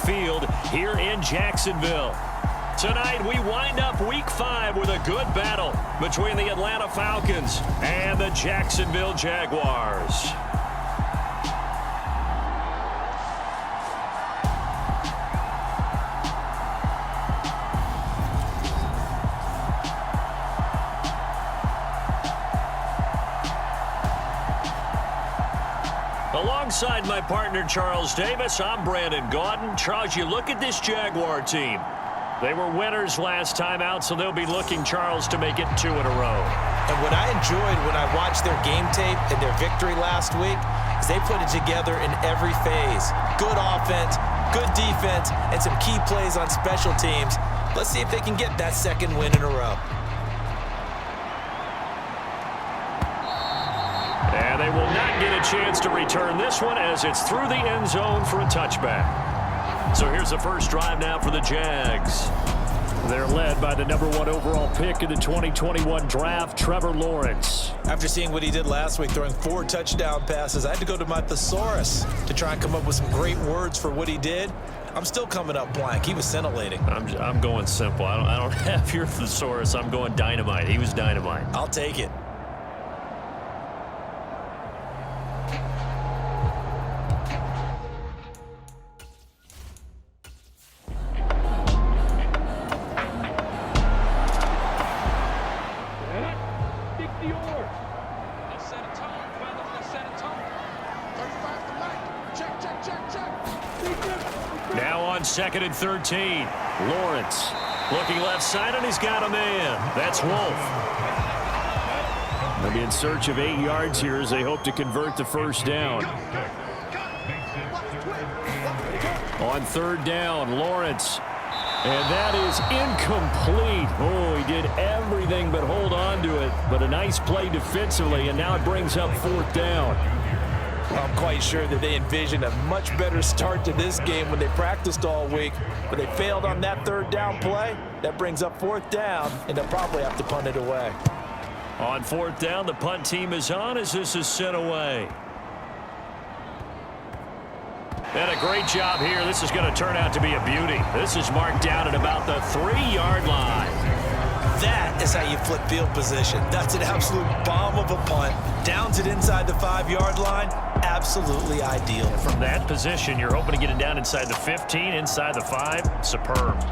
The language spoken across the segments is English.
Field here in Jacksonville. Tonight, we wind up Week 5 with a good battle between the Atlanta Falcons and the Jacksonville Jaguars. Alongside my partner, Charles Davis, I'm Brandon Gaudin. Charles, you look at this Jaguar team. They were winners last time out, so they'll be looking, Charles, to make it 2 in a row. And what I enjoyed when I watched their game tape and their victory last week is they put it together in every phase. Good offense, good defense, and some key plays on special teams. Let's see if they can get that second win in a row. And they will not get a chance to return this one as it's through the end zone for a touchback. So here's the first drive now for the Jags. They're led by the #1 overall pick in the 2021 draft, Trevor Lawrence. After seeing what he did last week, throwing 4 touchdown passes, I had to go to my thesaurus to try and come up with some great words for what he did. I'm still coming up blank. He was scintillating. I'm going simple. I don't have your thesaurus. I'm going dynamite. He was dynamite. I'll take it. Now on 2nd and 13. Lawrence looking left side, and he's got a man. That's Wolf. They'll be in search of 8 yards here as they hope to convert the first down. On 3rd down, Lawrence. And that is incomplete. Oh, he did everything but hold on to it. But a nice play defensively, and now it brings up 4th down. I'm quite sure that they envisioned a much better start to this game when they practiced all week, but they failed on that 3rd down play. That brings up 4th down, and they'll probably have to punt it away. On 4th down, the punt team is on as this is sent away. And a great job here. This is going to turn out to be a beauty. This is marked down at about the 3-yard line. That is how you flip field position. That's an absolute bomb of a punt. Downs it inside the 5-yard line. Absolutely ideal. From that position, you're hoping to get it down inside the 15, inside the 5. Superb.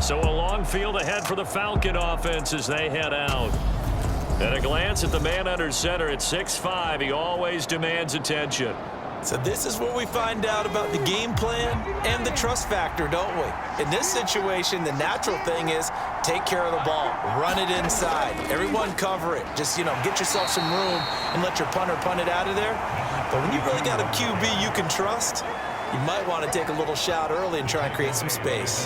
So a long field ahead for the Falcon offense as they head out. At a glance at the man under center at 6'5", he always demands attention. So this is where we find out about the game plan and the trust factor, don't we? In this situation, the natural thing is take care of the ball, run it inside, everyone cover it. Just, get yourself some room and let your punter punt it out of there. But when you really got a QB you can trust, you might want to take a little shot early and try and create some space.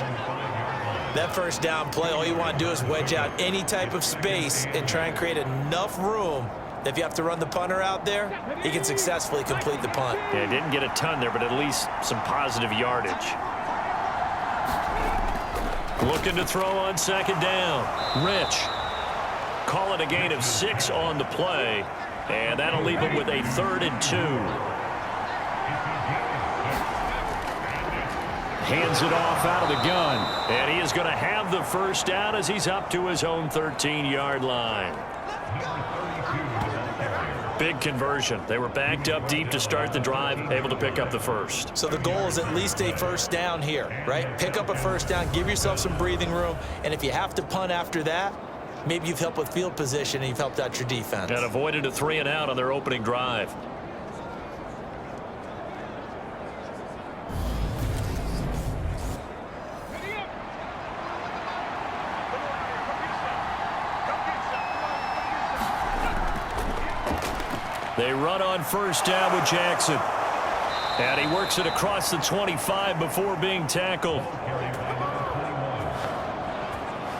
That first down play, all you want to do is wedge out any type of space and try and create enough room. If you have to run the punter out there, he can successfully complete the punt. Yeah, didn't get a ton there, but at least some positive yardage. Looking to throw on 2nd down. Rich. Call it a gain of 6 on the play, and that'll leave him with a 3rd and 2. Hands it off out of the gun, and he is going to have the first down as he's up to his own 13-yard line. Big conversion. They were backed up deep to start the drive, able to pick up the first. So the goal is at least a first down here, right? Pick up a first down, give yourself some breathing room, and if you have to punt after that, maybe you've helped with field position and you've helped out your defense. And avoided a 3 and out on their opening drive. They run on 1st down with Jackson. And he works it across the 25 before being tackled.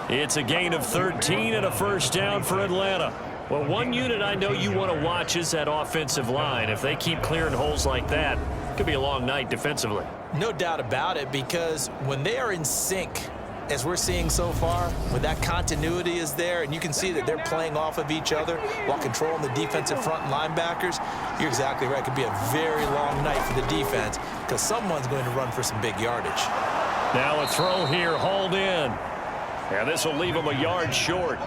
It's a gain of 13 and a first down for Atlanta. Well, one unit I know you want to watch is that offensive line. If they keep clearing holes like that, it could be a long night defensively. No doubt about it, because when they are in sync, as we're seeing so far, when that continuity is there and you can see that they're playing off of each other while controlling the defensive front and linebackers, you're exactly right. It could be a very long night for the defense because someone's going to run for some big yardage. Now a throw here, hauled in. And this will leave him a yard short.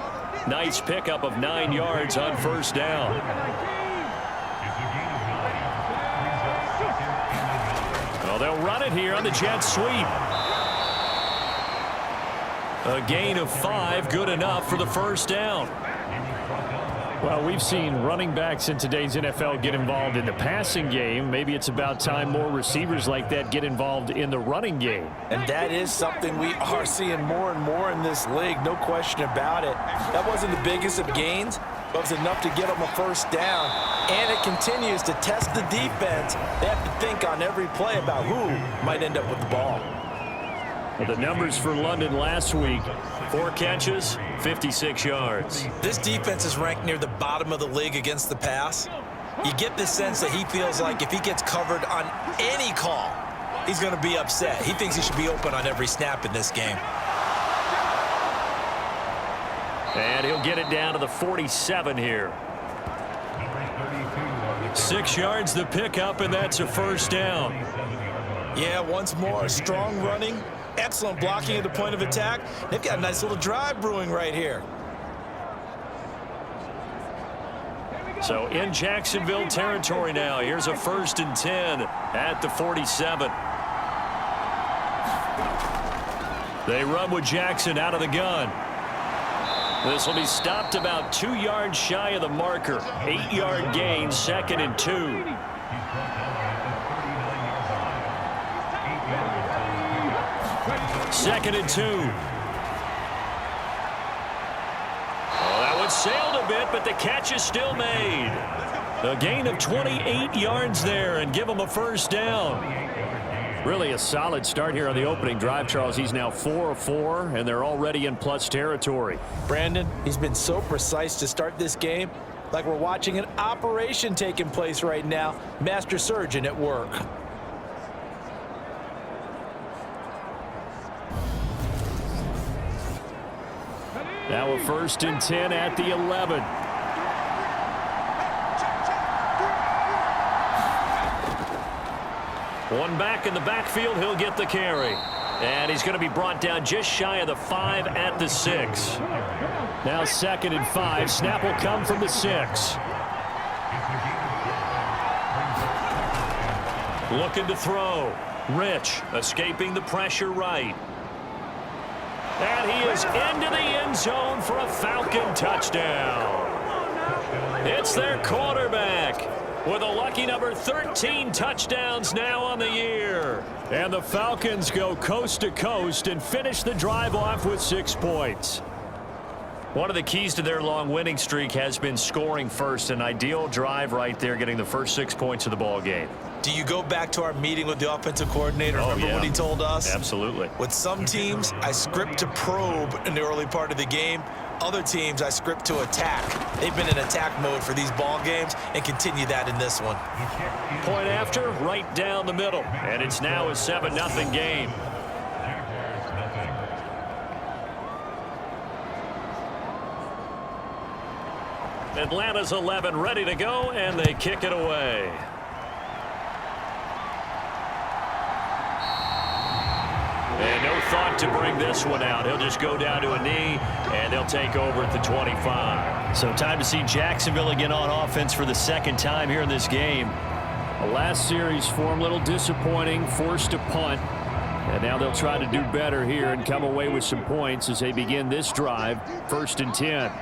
Nice pickup of 9 yards on first down. Well, they'll run it here on the jet sweep. A gain of 5, good enough for the first down. Well, we've seen running backs in today's NFL get involved in the passing game. Maybe it's about time more receivers like that get involved in the running game. And that is something we are seeing more and more in this league, no question about it. That wasn't the biggest of gains, but it was enough to get them a first down. And it continues to test the defense. They have to think on every play about who might end up with the ball. Well, the numbers for London last week, 4 catches, 56 yards. This defense is ranked near the bottom of the league against the pass. You get the sense that he feels like if he gets covered on any call, he's going to be upset. He thinks he should be open on every snap in this game. And he'll get it down to the 47 here. 6 yards the pickup, and that's a first down. Yeah, once more, strong running. Excellent blocking at the point of attack. They've got a nice little drive brewing right here. So in Jacksonville territory now. Here's a 1st and 10 at the 47. They run with Jackson out of the gun. This will be stopped about 2 yards shy of the marker. 8-yard gain, 2nd and 2. Second and 2. Oh, that one sailed a bit, but the catch is still made. A gain of 28 yards there and give them a first down. Really a solid start here on the opening drive, Charles. He's now 4 of 4, and they're already in plus territory. Brandon, he's been so precise to start this game, like we're watching an operation taking place right now. Master surgeon at work. Now a 1st and 10 at the 11. One back in the backfield, he'll get the carry. And he's going to be brought down just shy of the 5 at the 6. Now 2nd and 5. Snap will come from the 6. Looking to throw. Rich escaping the pressure right. And he is into the end zone for a Falcon touchdown. It's their quarterback with a lucky number 13 touchdowns now on the year. And the Falcons go coast to coast and finish the drive off with 6 points. One of the keys to their long winning streak has been scoring first. An ideal drive right there, getting the first 6 points of the ball game. Do you go back to our meeting with the offensive coordinator? Remember what he told us? Absolutely. With some teams, I script to probe in the early part of the game. Other teams, I script to attack. They've been in attack mode for these ball games and continue that in this one. Point after, right down the middle. And it's now a 7-0 game. Atlanta's 11 ready to go, and they kick it away. And no thought to bring this one out. He'll just go down to a knee, and they'll take over at the 25. So time to see Jacksonville again on offense for the 2nd time here in this game. The last series for him, a little disappointing, forced to punt. And now they'll try to do better here and come away with some points as they begin this drive. 1st and 10.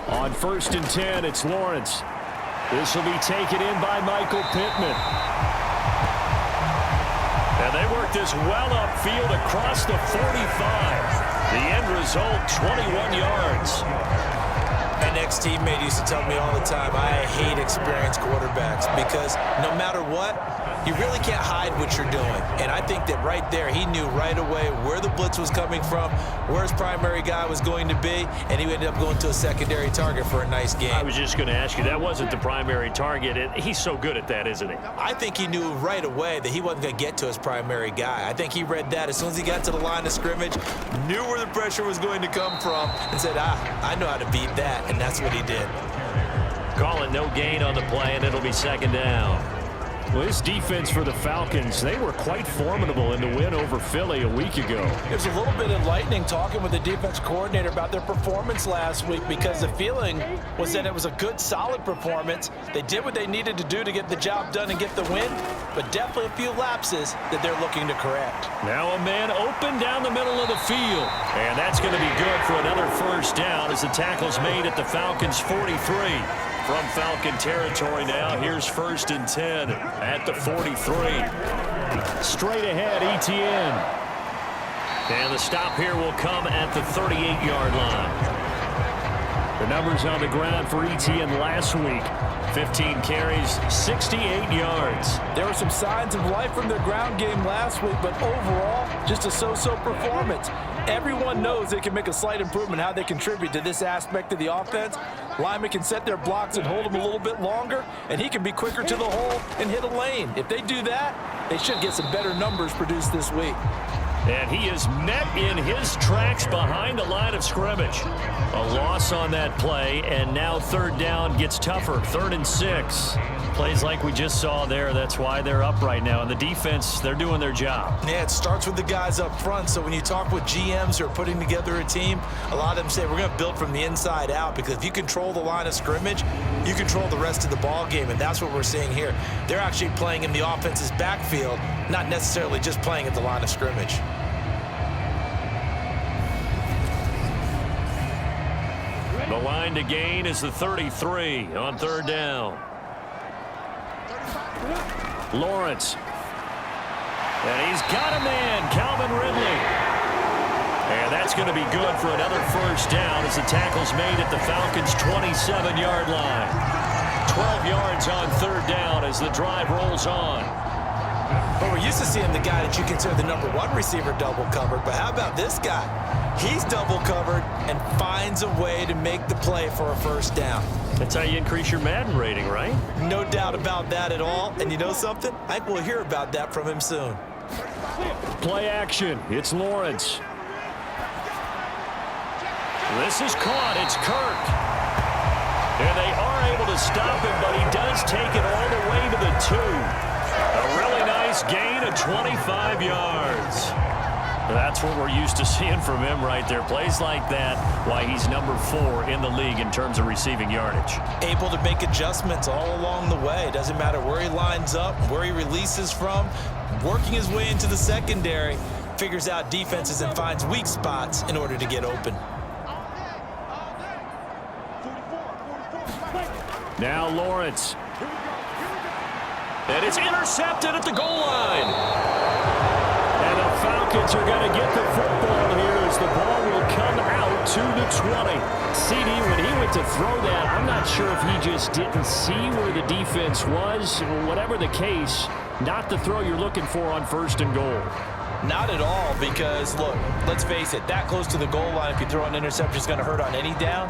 On 1st and 10, it's Lawrence. This will be taken in by Michael Pittman. And they work this well upfield across the 45. The end result, 21 yards. My next teammate used to tell me all the time, I hate experienced quarterbacks because no matter what, you really can't hide what you're doing. And I think that right there, he knew right away where the blitz was coming from, where his primary guy was going to be, and he ended up going to a secondary target for a nice game. I was just going to ask you, that wasn't the primary target. He's so good at that, isn't he? I think he knew right away that he wasn't going to get to his primary guy. I think he read that as soon as he got to the line of scrimmage, knew where the pressure was going to come from, and said, I know how to beat that, and that's what he did. Call it no gain on the play, and it'll be 2nd down. Well, this defense for the Falcons, they were quite formidable in the win over Philly a week ago. It was a little bit enlightening talking with the defense coordinator about their performance last week, because the feeling was that it was a good, solid performance. They did what they needed to do to get the job done and get the win, but definitely a few lapses that they're looking to correct. Now a man open down the middle of the field. And that's going to be good for another first down as the tackle's made at the Falcons' 43. From Falcon territory now, here's 1st and 10 at the 43. Straight ahead, ETN. And the stop here will come at the 38-yard line. The numbers on the ground for ETN last week. 15 carries, 68 yards. There were some signs of life from their ground game last week, but overall, just a so-so performance. Everyone knows they can make a slight improvement how they contribute to this aspect of the offense. Linemen can set their blocks and hold them a little bit longer, and he can be quicker to the hole and hit a lane. If they do that, they should get some better numbers produced this week. And he is met in his tracks behind the line of scrimmage. A loss on that play, and now 3rd down gets tougher. 3rd and 6. Plays like we just saw there. That's why they're up right now. And the defense, they're doing their job. Yeah, it starts with the guys up front. So when you talk with GMs who are putting together a team, a lot of them say we're going to build from the inside out, because if you control the line of scrimmage, you control the rest of the ball game, and that's what we're seeing here. They're actually playing in the offense's backfield, not necessarily just playing at the line of scrimmage. The line to gain is the 33 on 3rd down. Lawrence. And he's got a man, Calvin Ridley. And that's going to be good for another first down as the tackle's made at the Falcons' 27-yard line. 12 yards on 3rd down as the drive rolls on. But we're used to seeing the guy that you consider the #1 receiver double covered. But how about this guy? He's double covered and finds a way to make the play for a first down. That's how you increase your Madden rating, right? No doubt about that at all. And you know something? I think we'll hear about that from him soon. Play action. It's Lawrence. This is caught. It's Kirk. And they are able to stop him, but he does take it all the way to the 2. A really nice gain of 25 yards. That's what we're used to seeing from him right there. Plays like that, why he's #4 in the league in terms of receiving yardage. Able to make adjustments all along the way. Doesn't matter where he lines up, where he releases from. Working his way into the secondary, figures out defenses and finds weak spots in order to get open. Now Lawrence. And it's intercepted at the goal line. And the Falcons are going to get the football here as the ball will come out to the 20. CD, when he went to throw that, I'm not sure if he just didn't see where the defense was. Whatever the case, not the throw you're looking for on 1st and goal. Not at all, because, look, let's face it, that close to the goal line, if you throw an interception, is going to hurt on any down.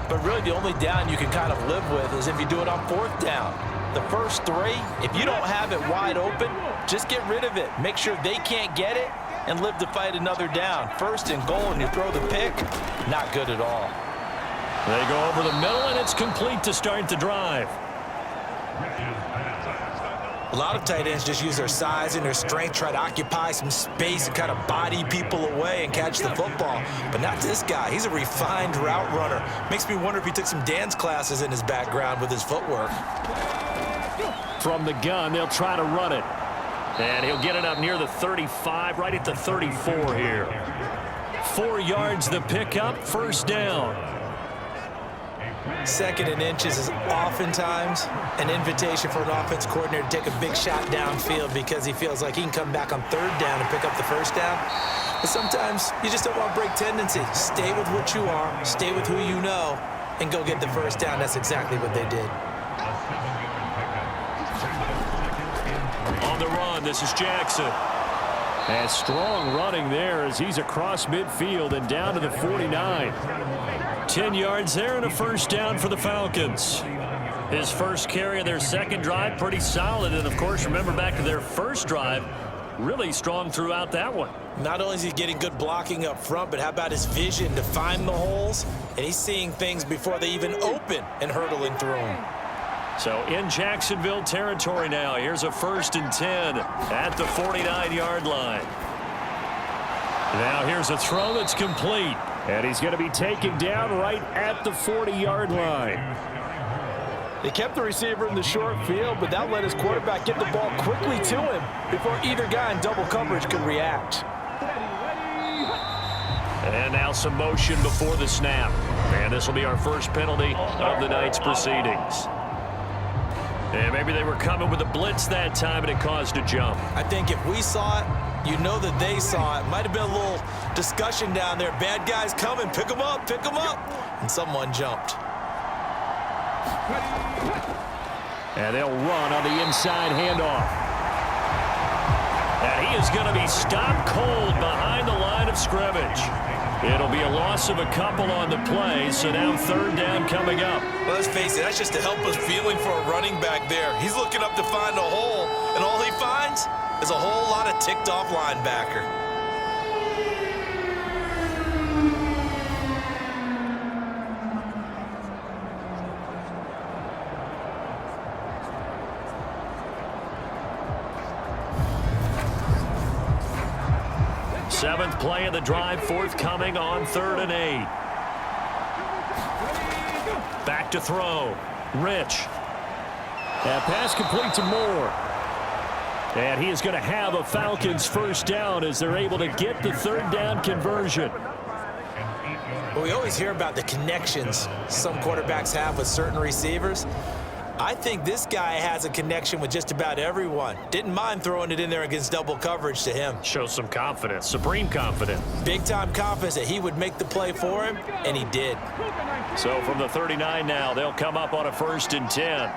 But really, the only down you can kind of live with is if you do it on 4th down. The first 3, if you don't have it wide open, just get rid of it. Make sure they can't get it and live to fight another down. 1st and goal, and you throw the pick, not good at all. They go over the middle, and it's complete to start the drive. A lot of tight ends just use their size and their strength, try to occupy some space and kind of body people away and catch the football. But not this guy. He's a refined route runner. Makes me wonder if he took some dance classes in his background with his footwork. From the gun, they'll try to run it. And he'll get it up near the 35, right at the 34 here. 4 yards the pickup, 1st down. 2nd and inches is oftentimes an invitation for an offense coordinator to take a big shot downfield because he feels like he can come back on 3rd down and pick up the 1st down. But sometimes you just don't want to break tendency. Stay with what you are, stay with who you know, and go get the 1st down. That's exactly what they did. On the run, this is Jackson. And strong running there as he's across midfield and down to the 49. 10 yards there and a 1st down for the Falcons. His first carry of their 2nd drive, pretty solid. And, of course, remember back to their 1st drive, really strong throughout that one. Not only is he getting good blocking up front, but how about his vision to find the holes? And he's seeing things before they even open and hurdling through them. So in Jacksonville territory now. Here's a 1st and 10 at the 49-yard line. Now here's a throw that's complete. And he's going to be taken down right at the 40-yard line. They kept the receiver in the short field, but that let his quarterback get the ball quickly to him before either guy in double coverage could react. And now some motion before the snap. And this will be our first penalty of the night's proceedings. And maybe they were coming with a blitz that time and it caused a jump. I think if we saw it, you know that they saw it. Might have been a little discussion down there. Bad guys coming, pick them up, pick them up. And someone jumped. And they'll run on the inside handoff. And he is going to be stopped cold behind the line of scrimmage. It'll be a loss of a couple on the play, so now 3rd down coming up. Well, let's face it, that's just a helpless feeling for a running back there. He's looking up to find a hole, and all he finds is a whole lot of ticked-off linebacker. Seventh play of the drive, forthcoming on 3rd and 8. Back to throw. Rich. That pass complete to Moore. And he is going to have a Falcons 1st down as they're able to get the 3rd down conversion. Well, we always hear about the connections some quarterbacks have with certain receivers. I think this guy has a connection with just about everyone. Didn't mind throwing it in there against double coverage to him. Shows some confidence, supreme confidence. Big-time confidence that he would make the play for him, and he did. So from the 39 now, they'll come up on a 1st and 10.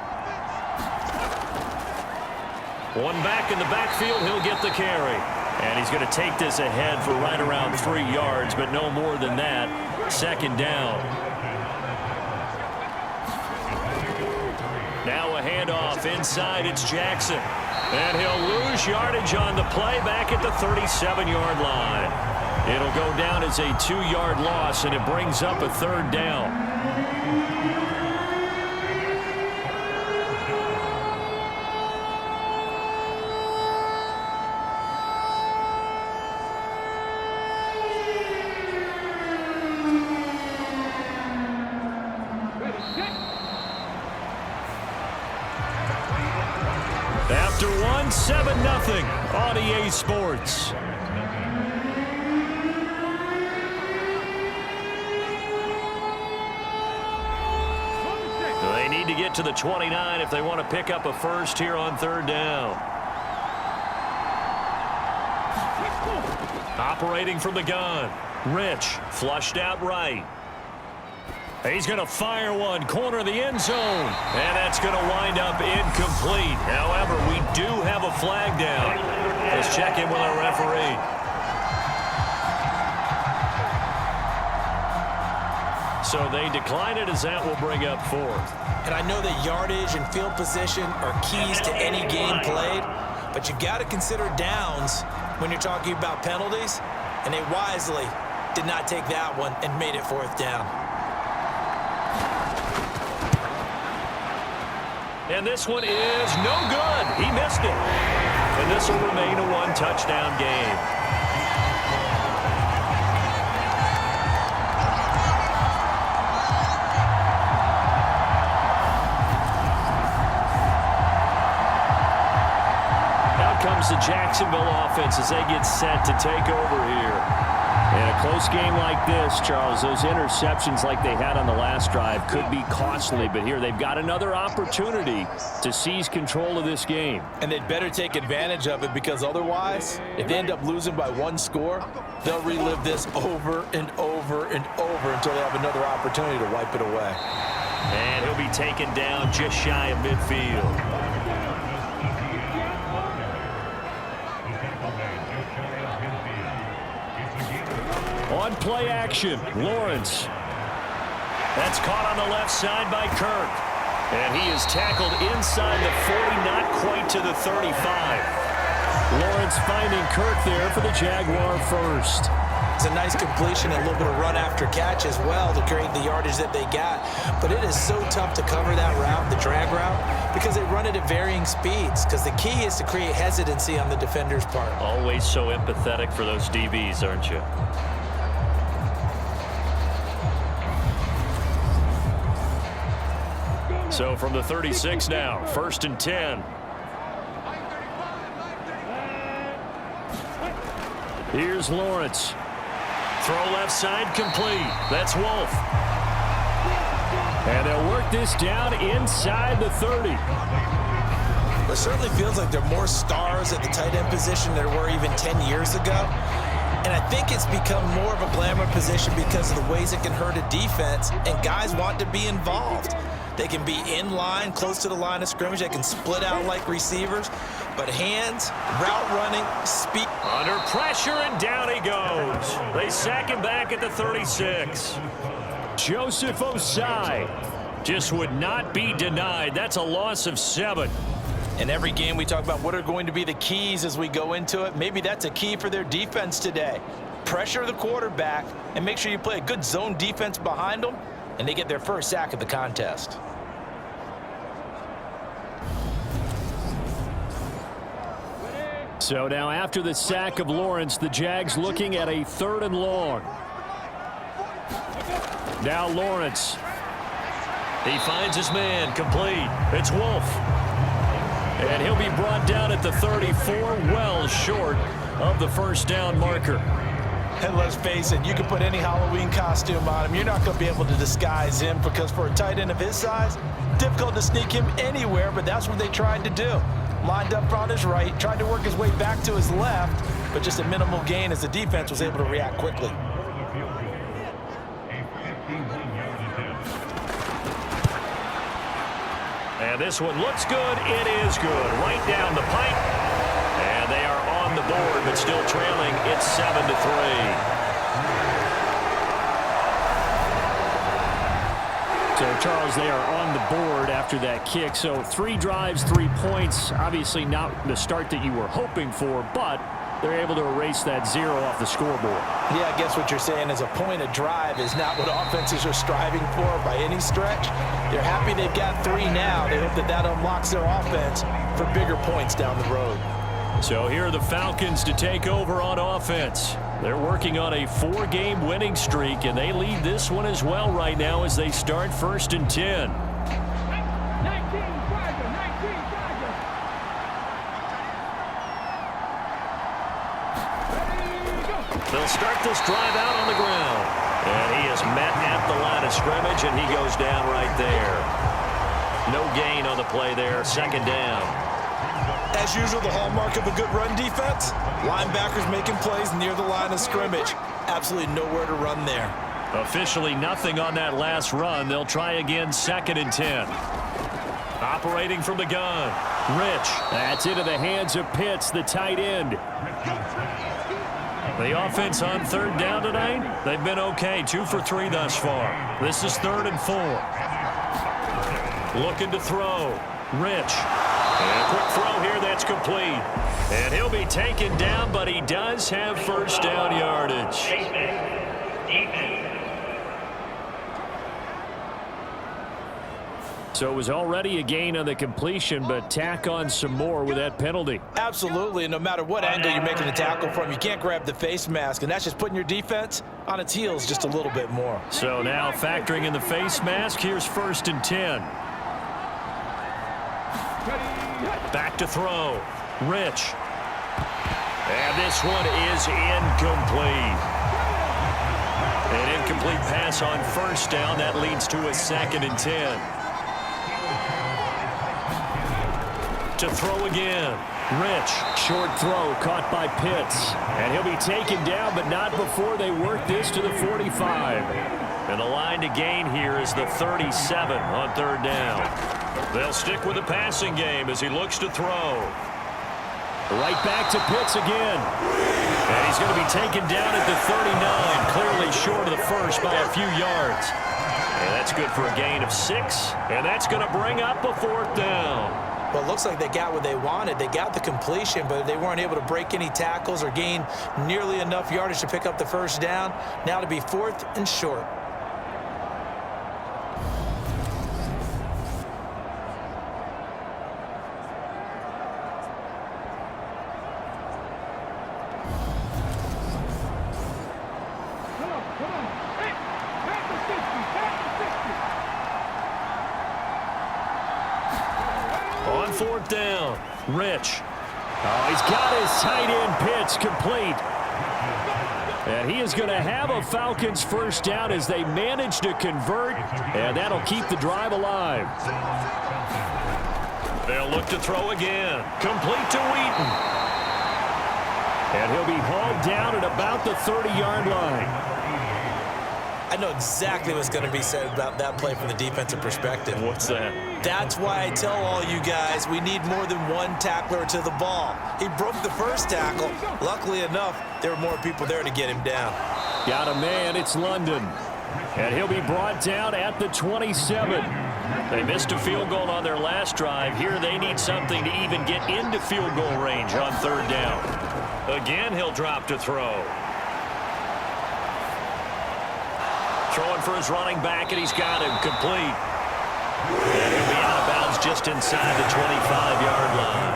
One back in the backfield, he'll get the carry. And he's going to take this ahead for right around 3 yards, but no more than that. 2nd down. Now a handoff inside. It's Jackson. And he'll lose yardage on the play back at the 37-yard line. It'll go down as a 2-yard loss, and it brings up a 3rd down. After one, 7-0 on EA Sports. They need to get to the 29 if they want to pick up a 1st here on 3rd down. Operating from the gun. Rich flushed out right. He's going to fire one, corner of the end zone, and that's going to wind up incomplete. However, we do have a flag down. Let's check in with our referee. So they decline it as that will bring up 4th. And I know that yardage and field position are keys to any game played, but you've got to consider downs when you're talking about penalties, and they wisely did not take that one and made it 4th down. And this one is no good. He missed it. And this will remain a 1-touchdown game. Out comes the Jacksonville offense as they get set to take over here. In a close game like this, Charles, those interceptions like they had on the last drive could be costly, but here they've got another opportunity to seize control of this game. And they'd better take advantage of it, because otherwise, if they end up losing by 1 score, they'll relive this over and over and over until they have another opportunity to wipe it away. And he'll be taken down just shy of midfield. On play action, Lawrence. That's caught on the left side by Kirk. And he is tackled inside the 40, not quite to the 35. Lawrence finding Kirk there for the Jaguar 1st. It's a nice completion and a little bit of run after catch as well to create the yardage that they got. But it is so tough to cover that route, the drag route, because they run it at varying speeds. Because the key is to create hesitancy on the defender's part. Always so empathetic for those DBs, aren't you? So from the 36 now, 1st and 10. Here's Lawrence. Throw left side complete. That's Wolf. And they'll work this down inside the 30. It certainly feels like there are more stars at the tight end position than there were even 10 years ago. And I think it's become more of a glamour position because of the ways it can hurt a defense, and guys want to be involved. They can be in line, close to the line of scrimmage. They can split out like receivers. But hands, route running, speed. Under pressure, and down he goes. They sack him back at the 36. Joseph Osai just would not be denied. That's a loss of 7. In every game, we talk about what are going to be the keys as we go into it. Maybe that's a key for their defense today. Pressure the quarterback and make sure you play a good zone defense behind them, and they get their first sack of the contest. So now after the sack of Lawrence, the Jags looking at a 3rd and long. Now Lawrence. He finds his man complete. It's Wolf. And he'll be brought down at the 34, well short of the first down marker. And let's face it, you can put any Halloween costume on him. You're not going to be able to disguise him because for a tight end of his size, difficult to sneak him anywhere, but that's what they tried to do. Lined up on his right, tried to work his way back to his left, but just a minimal gain as the defense was able to react quickly. And this one looks good. It is good. Right down the pipe. And they are on the board, but still trailing. It's 7-3. So, Charles, they are on the board after that kick. So 3 drives, 3 points. Obviously not the start that you were hoping for, but they're able to erase that 0 off the scoreboard. Yeah, I guess what you're saying is a point of drive is not what offenses are striving for by any stretch. They're happy they've got 3 now. They hope that that unlocks their offense for bigger points down the road. So here are the Falcons to take over on offense. They're working on a 4-game winning streak, and they lead this one as well right now as they start 1st and 10. They'll start this drive out on the ground. And he is met at the line of scrimmage, and he goes down right there. No gain on the play there, 2nd down. As usual, the hallmark of a good run defense, linebackers making plays near the line of scrimmage. Absolutely nowhere to run there. Officially nothing on that last run. They'll try again, 2nd and 10. Operating from the gun. Rich. That's into the hands of Pitts, the tight end. The offense on 3rd down tonight, they've been okay. 2 for 3 thus far. This is 3rd and 4. Looking to throw. Rich. And a quick throw here that's complete. And he'll be taken down, but he does have first down yardage. So it was already a gain on the completion, but tack on some more with that penalty. Absolutely, and no matter what angle you're making the tackle from, you can't grab the face mask, and that's just putting your defense on its heels just a little bit more. So now factoring in the face mask, here's 1st and 10. Back to throw. Rich. And this one is incomplete. An incomplete pass on 1st down. That leads to a 2nd and 10. To throw again. Rich. Short throw caught by Pitts. And he'll be taken down, but not before they work this to the 45. And the line to gain here is the 37 on 3rd down. They'll stick with the passing game as he looks to throw. Right back to Pitts again. And he's going to be taken down at the 39, clearly short of the first by a few yards. And that's good for a gain of 6, and that's going to bring up a 4th down. Well, it looks like they got what they wanted. They got the completion, but they weren't able to break any tackles or gain nearly enough yardage to pick up the first down. Now to be 4th and short. On 4th down, Rich. Oh, he's got his tight end pitch complete. And he is going to have a Falcons first down as they manage to convert, and that'll keep the drive alive. They'll look to throw again. Complete to Wheaton. And he'll be hauled down at about the 30-yard line. I know exactly what's going to be said about that play from the defensive perspective. What's that? That's why I tell all you guys we need more than one tackler to the ball. He broke the first tackle. Luckily enough, there were more people there to get him down. Got a man, it's London. And he'll be brought down at the 27. They missed a field goal on their last drive. Here they need something to even get into field goal range on 3rd down. Again, he'll drop to throw. Throwing for his running back, and he's got him complete. And he'll be out of bounds just inside the 25-yard line.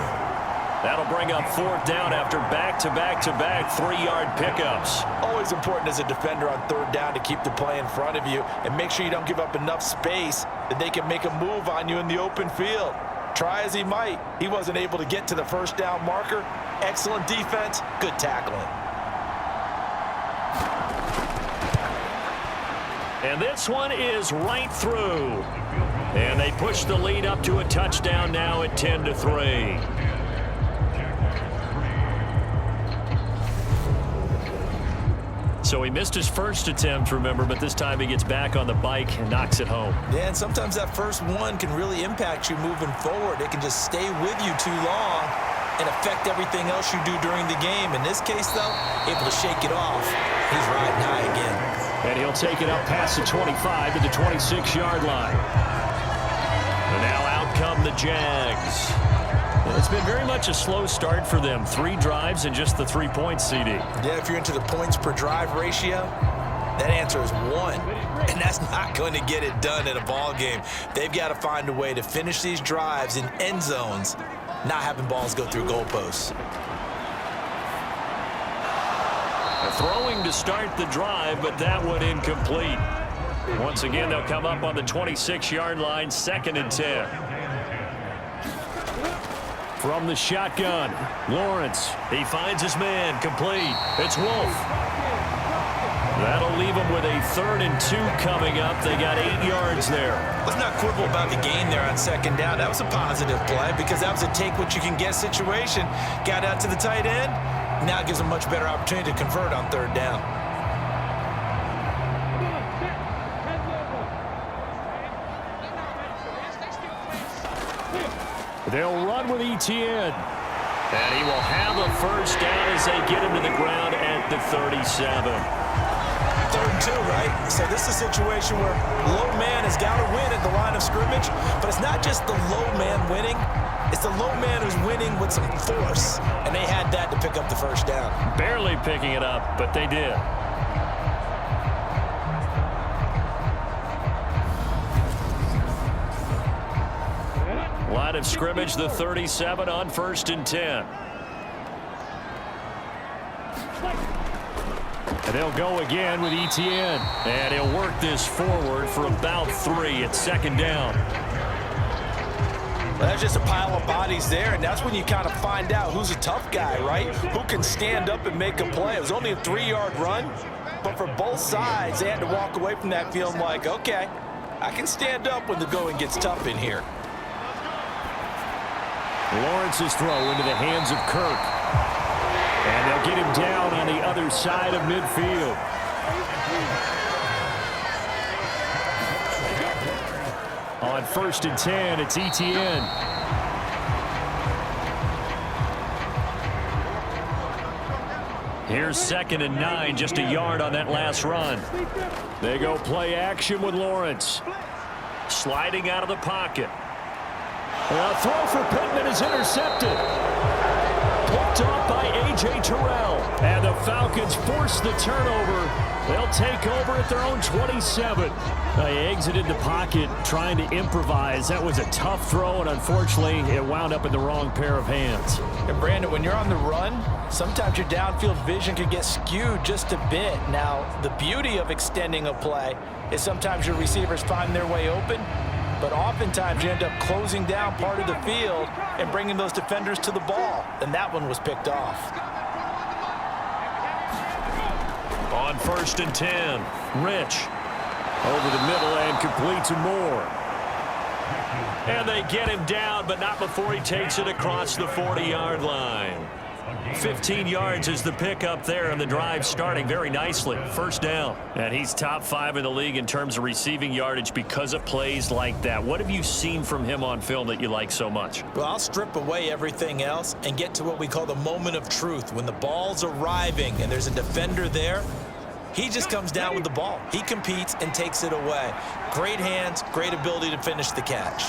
That'll bring up 4th down after back-to-back-to-back 3-yard pickups. Always important as a defender on 3rd down to keep the play in front of you and make sure you don't give up enough space that they can make a move on you in the open field. Try as he might, he wasn't able to get to the first down marker. Excellent defense, good tackling. And this one is right through. And they push the lead up to a touchdown now at 10-3. So he missed his first attempt, remember, but this time he gets back on the bike and knocks it home. Yeah, and sometimes that first one can really impact you moving forward. It can just stay with you too long and affect everything else you do during the game. In this case, though, able to shake it off. He's riding high again. And he'll take it up past the 25 to the 26-yard line. And now out come the Jags. Well, it's been very much a slow start for them. 3 drives and just the 3 points, CD. Yeah, if you're into the points per drive ratio, that answer is 1. And that's not going to get it done in a ball game. They've got to find a way to finish these drives in end zones, not having balls go through goalposts. Throwing to start the drive, but that one incomplete. Once again, they'll come up on the 26-yard line, 2nd and 10. From the shotgun, Lawrence. He finds his man, complete. It's Wolf. That'll leave him with a 3rd and 2 coming up. They got 8 yards there. Let's not quibble about the gain there on 2nd down. That was a positive play because that was a take-what-you-can-get situation. Got out to the tight end. Now it gives them a much better opportunity to convert on 3rd down. They'll run with Etienne. And he will have a first down as they get him to the ground at the 37. 3rd and 2, right? So this is a situation where low man has got to win at the line of scrimmage, but it's not just the low man winning. It's the low man who's winning with some force, and they had that to pick up the first down. Barely picking it up, but they did. Line of scrimmage, the 37 on 1st and 10. And they'll go again with Etienne. And he'll work this forward for about 3 at 2nd down. Well, that's just a pile of bodies there, and that's when you kind of find out who's a tough guy, right? Who can stand up and make a play. It was only a 3-yard run, but for both sides, they had to walk away from that feeling like, okay, I can stand up when the going gets tough in here. Lawrence's throw into the hands of Kirk. And they'll get him down on the other side of midfield. On 1st and 10, it's Etienne. Here's 2nd and 9, just a yard on that last run. They go play action with Lawrence. Sliding out of the pocket. A throw for Pittman is intercepted. Picked off by A.J. Terrell. And the Falcons force the turnover. They'll take over at their own 27. They exited the pocket trying to improvise. That was a tough throw, and unfortunately, it wound up in the wrong pair of hands. And Brandon, when you're on the run, sometimes your downfield vision can get skewed just a bit. Now, the beauty of extending a play is sometimes your receivers find their way open, but oftentimes you end up closing down part of the field and bringing those defenders to the ball, and that one was picked off. On 1st and 10, Rich over the middle and complete to Moore. And they get him down, but not before he takes it across the 40-yard line. 15 yards is the pickup there, and the drive starting very nicely. 1st down. And he's top 5 in the league in terms of receiving yardage because of plays like that. What have you seen from him on film that you like so much? Well, I'll strip away everything else and get to what we call the moment of truth. When the ball's arriving and there's a defender there, he just comes down with the ball. He competes and takes it away. Great hands, great ability to finish the catch.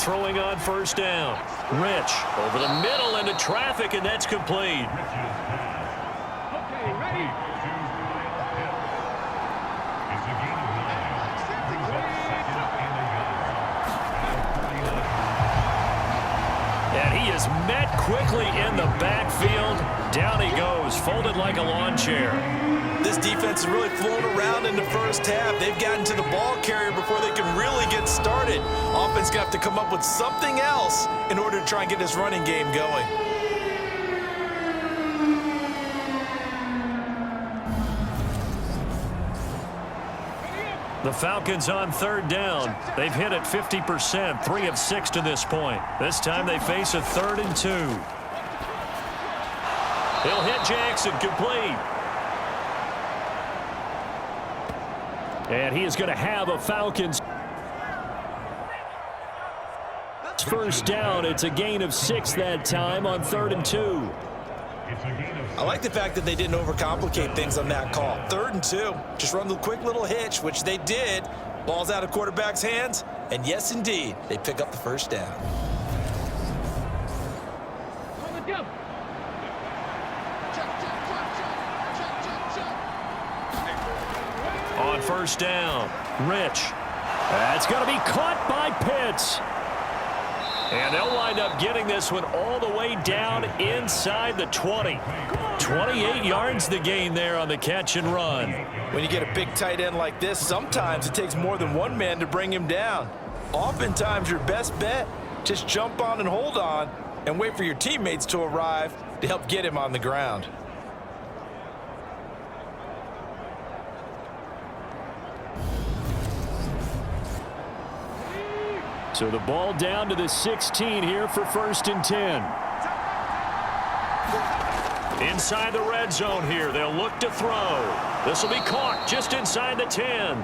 Throwing on 1st down. Rich over the middle into traffic, and that's complete. And he is met quickly in the backfield. Down he goes, folded like a lawn chair. This defense has really flown around in the first half. They've gotten to the ball carrier before they can really get started. Offense going to have to come up with something else in order to try and get this running game going. The Falcons on 3rd down. They've hit it 50%, 3 of 6 to this point. This time they face a 3rd and 2. He'll hit Jackson, complete. And he is going to have a Falcons 1st down. It's a gain of 6 that time on 3rd and 2. I like the fact that they didn't overcomplicate things on that call. 3rd and 2. Just run the quick little hitch, which they did. Ball's out of quarterback's hands. And yes, indeed, they pick up the 1st down. On 1st down, Rich. That's going to be caught by Pitts. And they'll wind up getting this one all the way down inside the 20. 28 yards the gain there on the catch and run. When you get a big tight end like this, sometimes it takes more than one man to bring him down. Oftentimes your best bet, just jump on and hold on and wait for your teammates to arrive to help get him on the ground. So the ball down to the 16 here for 1st and 10. Inside the red zone here. They'll look to throw. This will be caught just inside the 10.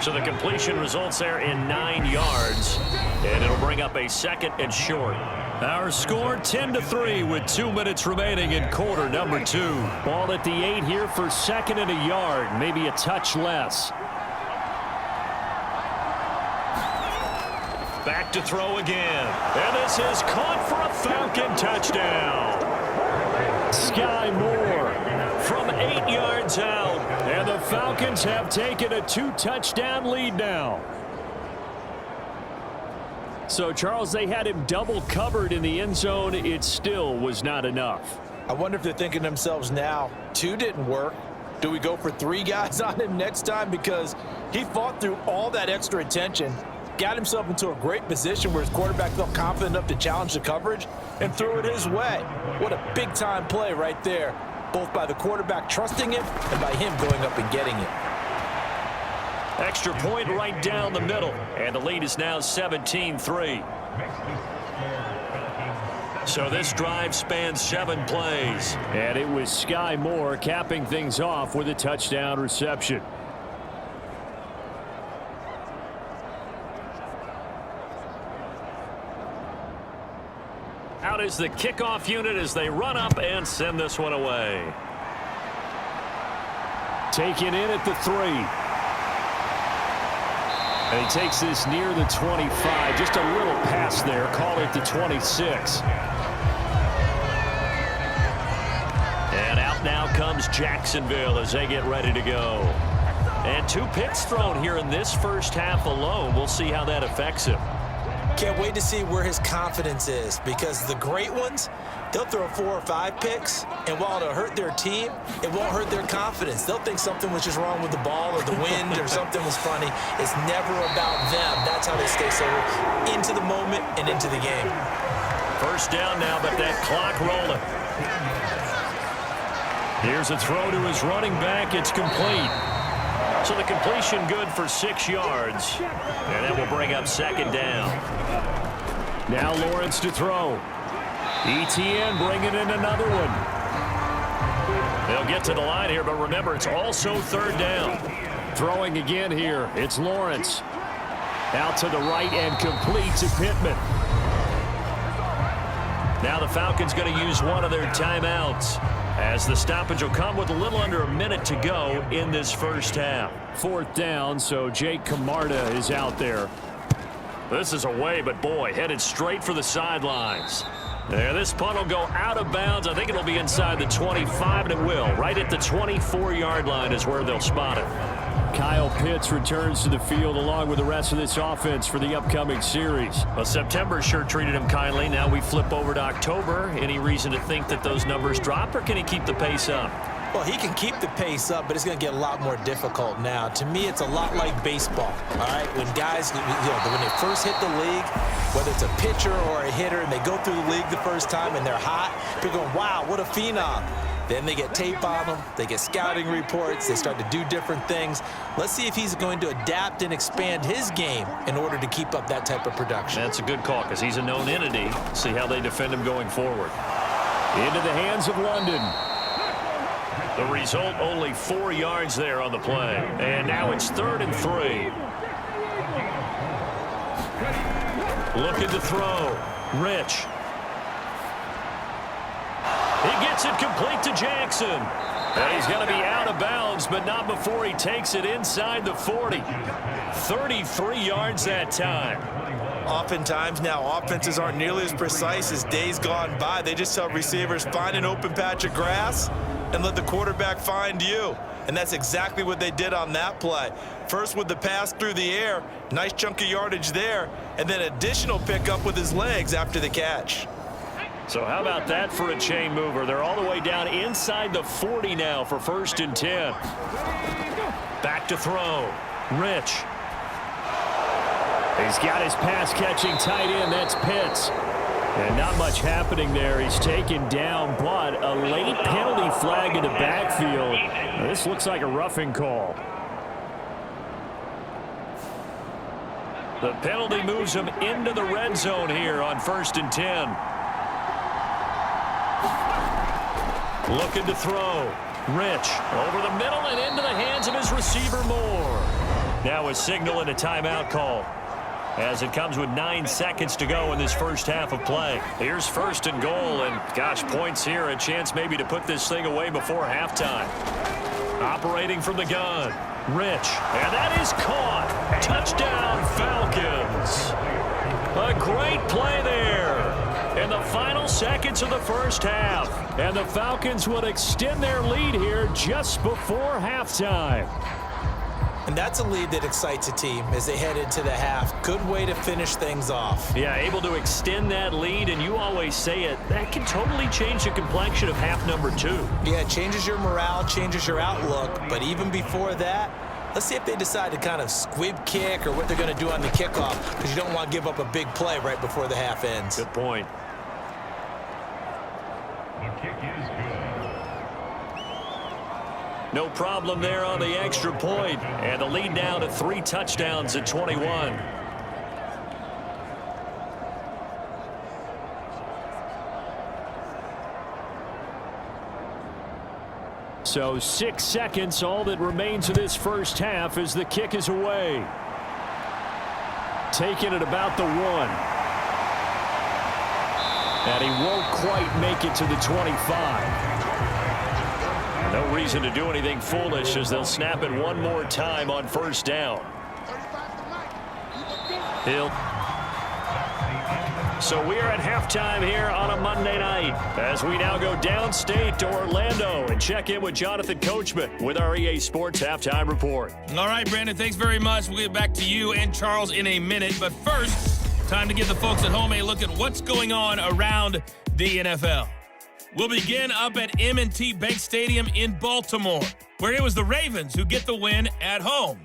So the completion results there in 9 yards. And it'll bring up a 2nd and short. Our score 10-3 with 2 minutes remaining in quarter number 2. Ball at the 8 here for 2nd and a yard. Maybe a touch less. Back to throw again. And this is caught for a Falcon touchdown. Sky Moore from 8 yards out. And the Falcons have taken a 2-touchdown lead now. So, Charles, they had him double covered in the end zone. It still was not enough. I wonder if they're thinking to themselves now, 2 didn't work. Do we go for 3 guys on him next time? Because he fought through all that extra attention, got himself into a great position where his quarterback felt confident enough to challenge the coverage and threw it his way. What a big-time play right there, both by the quarterback trusting him and by him going up and getting it. Extra point right down the middle, and the lead is now 17-3. So this drive spans 7 plays. And it was Sky Moore capping things off with a touchdown reception. Out is the kickoff unit as they run up and send this one away. Taken in at the 3. And he takes this near the 25. Just a little pass there. Call it the 26. And out now comes Jacksonville as they get ready to go. And 2 picks thrown here in this first half alone. We'll see how that affects him. Can't wait to see where his confidence is, because the great ones, they'll throw 4 or 5 picks, and while it'll hurt their team, it won't hurt their confidence. They'll think something was just wrong with the ball or the wind or something was funny. It's never about them. That's how they stay so into the moment and into the game. First down now, but that clock rolling. Here's a throw to his running back. It's complete. So the completion good for 6 yards. And that will bring up second down. Now Lawrence to throw. ETN bringing in another one. They'll get to the line here, but remember, it's also third down. Throwing again here. It's Lawrence. Out to the right and complete to Pittman. Now the Falcons going to use one of their timeouts, as the stoppage will come with a little under a minute to go in this first half. Fourth down, so Jake Camarda is out there. This is away, but boy, headed straight for the sidelines. There, this punt will go out of bounds. I think it'll be inside the 25, and it will. Right at the 24-yard line is where they'll spot it. Kyle Pitts returns to the field along with the rest of this offense for the upcoming series. Well, September sure treated him kindly. Now we flip over to October. Any reason to think that those numbers drop, or can he keep the pace up? Well, he can keep the pace up, but it's going to get a lot more difficult now. To me, it's a lot like baseball, all right? When guys, when they first hit the league, whether it's a pitcher or a hitter, and they go through the league the first time and they're hot, people going, wow, what a phenom. Then they get tape on them, they get scouting reports, they start to do different things. Let's see if he's going to adapt and expand his game in order to keep up that type of production. That's a good call, because he's a known entity. See how they defend him going forward. Into the hands of London. The result, only 4 yards there on the play. And now it's 3rd and 3. Looking to throw. Rich. He gets it complete to Jackson. And he's going to be out of bounds, but not before he takes it inside the 40. 33 yards that time. Oftentimes now, offenses aren't nearly as precise as days gone by. They just tell receivers, find an open patch of grass and let the quarterback find you. And that's exactly what they did on that play. First with the pass through the air, nice chunk of yardage there, and then additional pickup with his legs after the catch. So how about that for a chain mover? They're all the way down inside the 40 now for 1st and 10. Back to throw. Rich. He's got his pass-catching tight end. That's Pitts. And not much happening there. He's taken down, but a late penalty flag in the backfield. This looks like a roughing call. The penalty moves him into the red zone here on 1st and 10. Looking to throw. Rich over the middle and into the hands of his receiver Moore. Now a signal and a timeout call, as it comes with 9 seconds to go in this first half of play. Here's 1st and goal, and gosh, points here, a chance maybe to put this thing away before halftime. Operating from the gun, Rich, and that is caught. Touchdown, Falcons. A great play there in the final seconds of the first half, and the Falcons will extend their lead here just before halftime. And that's a lead that excites a team as they head into the half. Good way to finish things off. Yeah, able to extend that lead, and you always say it, that can totally change the complexion of half number 2. Yeah, it changes your morale, changes your outlook, but even before that, let's see if they decide to kind of squib kick or what they're going to do on the kickoff, because you don't want to give up a big play right before the half ends. Good point. The kick is good. No problem there on the extra point, and the lead now to 3 touchdowns at 21. So 6 seconds, all that remains of this first half as the kick is away. Taking it about the 1. And he won't quite make it to the 25. No reason to do anything foolish as they'll snap it one more time on 1st down. Hill. So we are at halftime here on a Monday night as we now go downstate to Orlando and check in with Jonathan Coachman with our EA Sports Halftime Report. All right, Brandon, thanks very much. We'll get back to you and Charles in a minute. But first, time to give the folks at home a look at what's going on around the NFL. We'll begin up at M&T Bank Stadium in Baltimore, where it was the Ravens who get the win at home.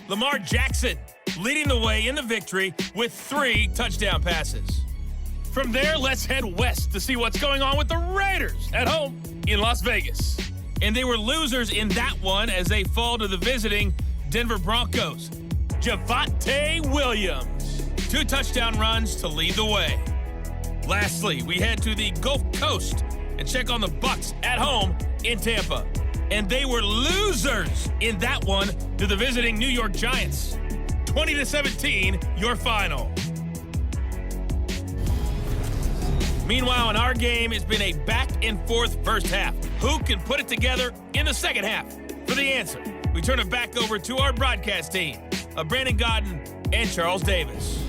Lamar Jackson leading the way in the victory with 3 touchdown passes. From there, let's head west to see what's going on with the Raiders at home in Las Vegas. And they were losers in that one as they fall to the visiting Denver Broncos. Javonte Williams, 2 touchdown runs to lead the way. Lastly, we head to the Gulf Coast and check on the Bucs at home in Tampa. And they were losers in that one to the visiting New York Giants. 20-17, your final. Meanwhile, in our game, it's been a back-and-forth first half. Who can put it together in the second half? For the answer, we turn it back over to our broadcast team of Brandon Godden and Charles Davis.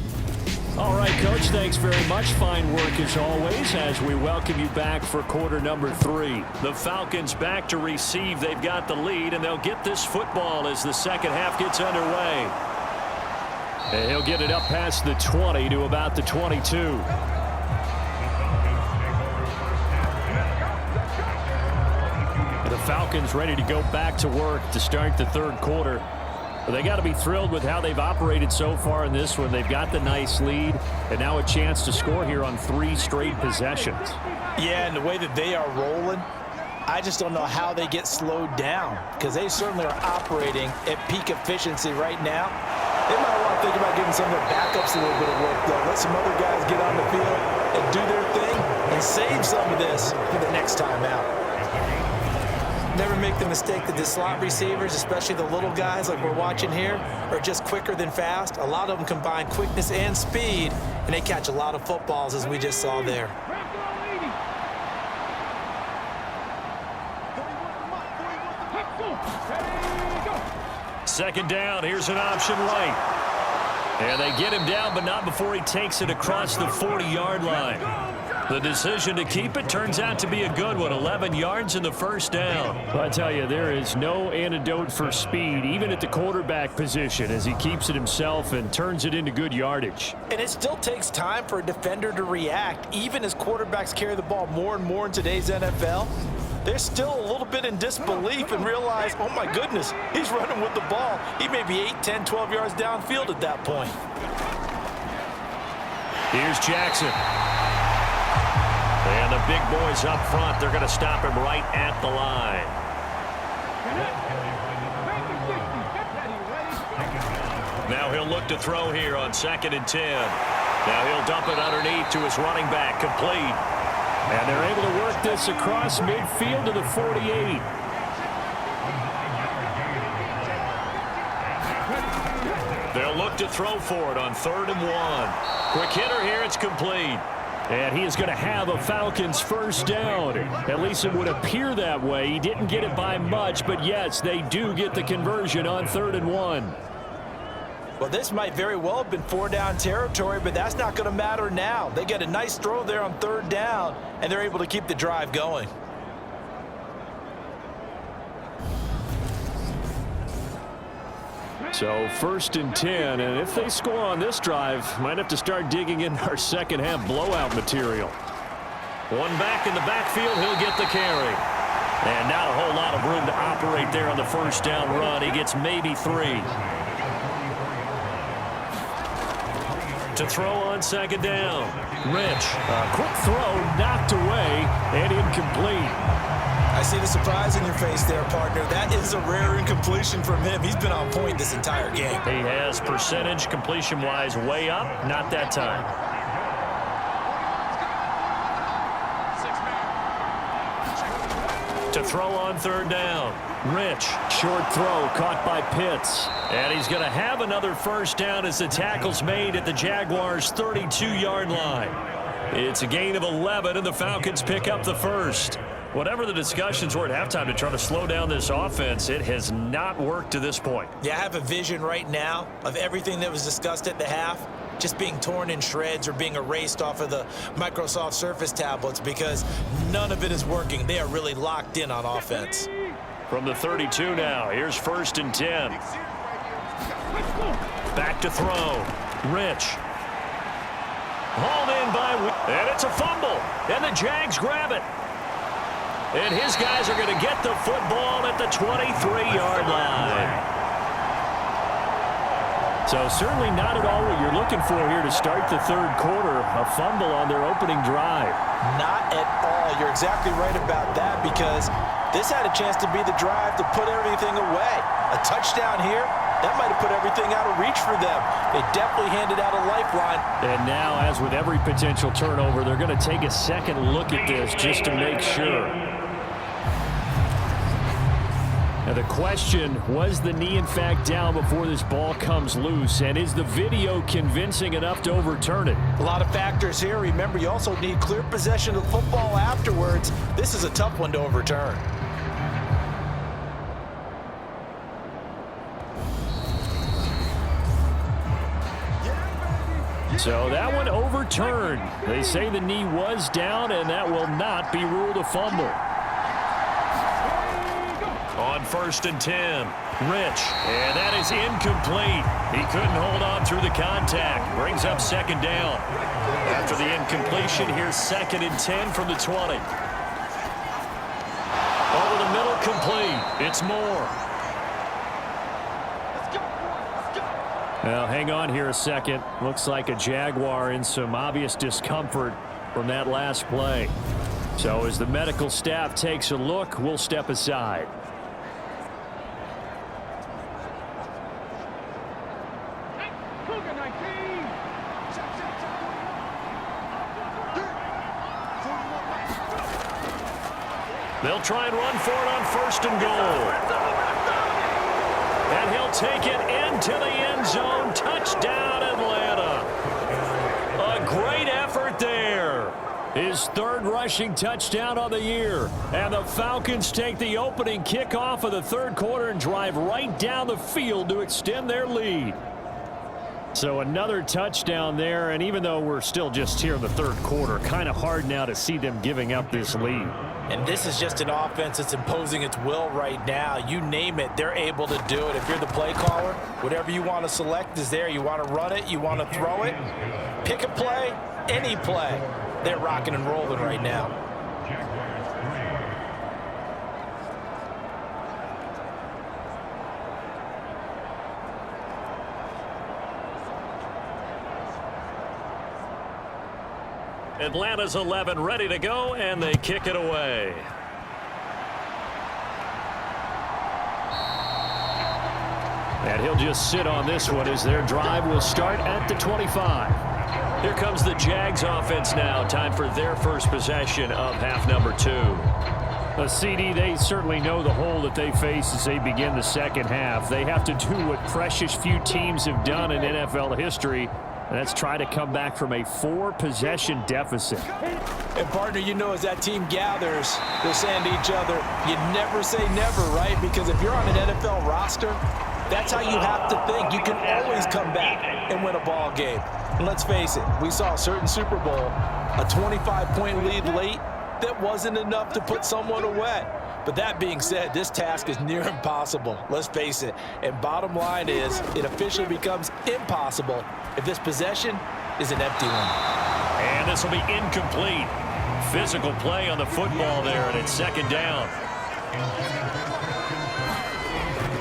All right, Coach, thanks very much. Fine work as always as we welcome you back for quarter number 3. The Falcons back to receive. They've got the lead, and they'll get this football as the second half gets underway. And he'll get it up past the 20 to about the 22. The Falcons ready to go back to work to start the third quarter. But they got to be thrilled with how they've operated so far in this one. They've got the nice lead, and now a chance to score here on 3 straight possessions. Yeah, and the way that they are rolling, I just don't know how they get slowed down because they certainly are operating at peak efficiency right now. They might want to think about giving some of their backups a little bit of work, though. Let some other guys get on the field and do their thing and save some of this for the next time out. Never make the mistake that the slot receivers, especially the little guys like we're watching here, are just quicker than fast. A lot of them combine quickness and speed, and they catch a lot of footballs, as we just saw there. Second down, here's an option right. And they get him down, but not before he takes it across the 40-yard line. The decision to keep it turns out to be a good one. 11 yards in the first down. Well, I tell you, there is no antidote for speed, even at the quarterback position, as he keeps it himself and turns it into good yardage. And it still takes time for a defender to react, even as quarterbacks carry the ball more and more in today's NFL. They're still a little bit in disbelief and realize, oh my goodness, he's running with the ball. He may be 8, 10, 12 yards downfield at that point. Here's Jackson. And the big boys up front, they're going to stop him right at the line. Now he'll look to throw here on 2nd and 10. Now he'll dump it underneath to his running back, complete. And they're able to work this across midfield to the 48. They'll look to throw for it on 3rd and 1. Quick hitter here, it's complete. And he is going to have a Falcons first down. At least it would appear that way. He didn't get it by much, but yes, they do get the conversion on 3rd and 1. Well, this might very well have been 4-down territory, but that's not going to matter now. They get a nice throw there on 3rd down, and they're able to keep the drive going. So 1st and 10, and if they score on this drive, might have to start digging in our second half blowout material. One back in the backfield, he'll get the carry. And not a whole lot of room to operate there on the first down run. He gets maybe 3. To throw on 2nd down. Rich, a quick throw knocked away and incomplete. I see the surprise in your face there, partner. That is a rare incompletion from him. He's been on point this entire game. He has percentage completion-wise way up. Not that time. To throw on 3rd down. Rich, short throw caught by Pitts. And he's going to have another first down as the tackle's made at the Jaguars' 32-yard line. It's a gain of 11, and the Falcons pick up the first. Whatever the discussions were at halftime to try to slow down this offense, it has not worked to this point. Yeah, I have a vision right now of everything that was discussed at the half. just being torn in shreds or being erased off of the Microsoft Surface tablets because none of it is working. They are really locked in on offense. From the 32 now, here's 1st and 10. Back to throw. Rich. Hauled in by, and it's a fumble. And the Jags grab it. And his guys are going to get the football at the 23-yard line. So certainly not at all what you're looking for here to start the 3rd quarter. A fumble on their opening drive. Not at all. You're exactly right about that because this had a chance to be the drive to put everything away. A touchdown here, that might have put everything out of reach for them. They definitely handed out a lifeline. And now, as with every potential turnover, they're going to take a second look at this just to make sure. Now the question, was the knee in fact down before this ball comes loose? And is the video convincing enough to overturn it? A lot of factors here. Remember, you also need clear possession of football afterwards. This is a tough one to overturn. So that one overturned. They say the knee was down, and that will not be ruled a fumble. On 1st and 10, Rich, and that is incomplete. He couldn't hold on through the contact. Brings up 2nd down. After the incompletion, here's 2nd and 10 from the 20. Over the middle, complete. It's Moore. Well, hang on here a second. Looks like a Jaguar in some obvious discomfort from that last play. So as the medical staff takes a look, we'll step aside. They'll try and run for it on 1st and goal. And he'll take it into the end zone. Touchdown, Atlanta. A great effort there. His 3rd rushing touchdown on the year. And the Falcons take the opening kickoff of the 3rd quarter and drive right down the field to extend their lead. So another touchdown there, and even though we're still just here in the 3rd quarter, kind of hard now to see them giving up this lead. And this is just an offense that's imposing its will right now. You name it, they're able to do it. If you're the play caller, whatever you want to select is there. You want to run it, you want to throw it, pick a play, any play. They're rocking and rolling right now. Atlanta's 11 ready to go, and they kick it away. And he'll just sit on this one as their drive will start at the 25. Here comes the Jags offense now. Time for their first possession of half number 2. A CD, they certainly know the hole that they face as they begin the 2nd half. They have to do what precious few teams have done in NFL history. That's try to come back from a 4-possession deficit. And, partner, you know as that team gathers, they're saying to each other, you never say never, right? Because if you're on an NFL roster, that's how you have to think. You can always come back and win a ball game. And let's face it, we saw a certain Super Bowl, a 25-point lead late that wasn't enough to put someone away. But that being said, this task is near impossible. Let's face it. And bottom line is, it officially becomes impossible if this possession is an empty one. And this will be incomplete. Physical play on the football there, and it's 2nd down.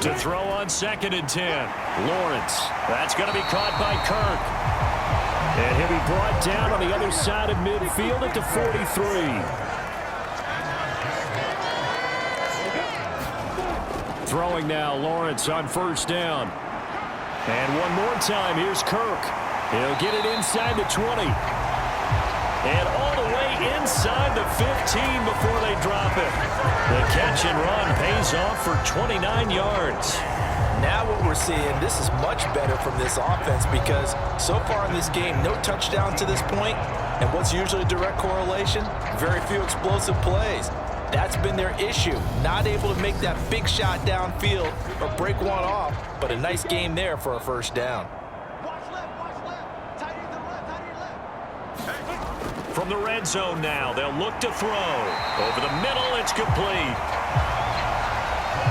To throw on 2nd and 10. Lawrence. That's going to be caught by Kirk. And he'll be brought down on the other side of midfield at the 43. Throwing now, Lawrence on 1st down. And one more time, here's Kirk. He'll get it inside the 20. And all the way inside the 15 before they drop it. The catch and run pays off for 29 yards. Now what we're seeing, this is much better from this offense because so far in this game, no touchdown to this point. And what's usually a direct correlation? Very few explosive plays. That's been their issue. Not able to make that big shot downfield or break one off, but a nice game there for a 1st down. Watch left, tight from the red zone now. They'll look to throw. Over the middle, it's complete.